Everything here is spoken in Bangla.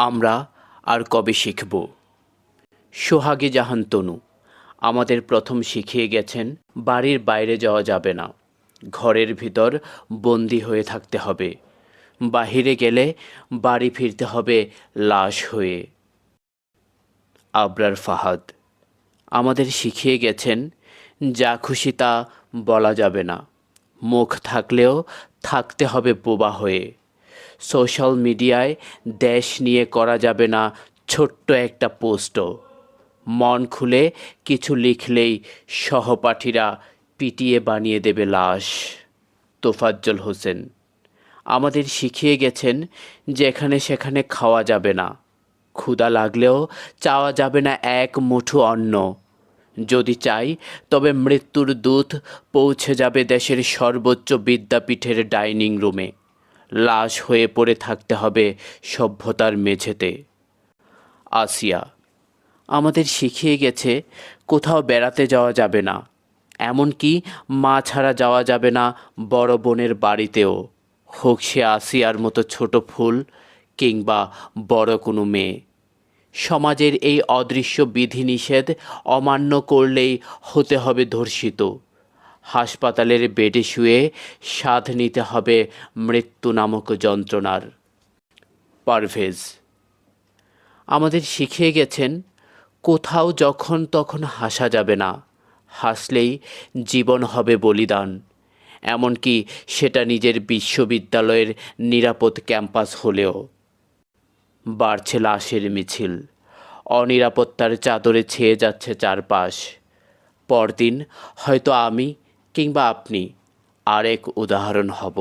আমরা আর কবে শিখব? সোহাগে জাহান তনু আমাদের প্রথম শিখিয়ে গেছেন বাড়ির বাইরে যাওয়া যাবে না, ঘরের ভিতর বন্দি হয়ে থাকতে হবে। বাহিরে গেলে বাড়ি ফিরতে হবে লাশ হয়ে। আবরার ফাহাদ আমাদের শিখিয়ে গেছেন যা খুশি তা বলা যাবে না, মুখ থাকলেও থাকতে হবে বোবা হয়ে। সোশ্যাল মিডিয়ায় দেশ নিয়ে করা যাবে না ছোট্ট একটা পোস্টও। মন খুলে কিছু লিখলেই সহপাঠীরা পিটিয়ে বানিয়ে দেবে লাশ। তোফাজ্জল হোসেন আমাদের শিখিয়ে গেছেন যেখানে সেখানে খাওয়া যাবে না, ক্ষুধা লাগলেও চাওয়া যাবে না এক মুঠো অন্ন। যদি চাই তবে মৃত্যুর দূত পৌঁছে যাবে দেশের সর্বোচ্চ বিদ্যাপীঠের ডাইনিং রুমে। লাশ হয়ে পড়ে থাকতে হবে সভ্যতার মেঝেতে। আসিয়া আমাদের শিখিয়ে গেছে কোথাও বেড়াতে যাওয়া যাবে না, এমনকি মা ছাড়া যাওয়া যাবে না বড় বোনের বাড়িতেও, হোক সে আসিয়ার মতো ছোট ফুল কিংবা বড় কোনো মেয়ে। সমাজের এই অদৃশ্য বিধিনিষেধ অমান্য করলেই হতে হবে ধর্ষিত। হাসপাতালের বেডে শুয়ে স্বাদ নিতে হবে মৃত্যু নামক যন্ত্রণার। পারভেজ আমাদের শিখিয়ে গেছেন কোথাও যখন তখন হাসা যাবে না, হাসলেই জীবন হবে বলিদান, এমনকি সেটা নিজের বিশ্ববিদ্যালয়ের নিরাপদ ক্যাম্পাস হলেও। বাড়ছে লাশের মিছিল, অনিরাপত্তার চাদরে ছেয়ে যাচ্ছে চারপাশ। পরদিন হয়তো আমি কিংবা আপনি আরেক উদাহরণ হব।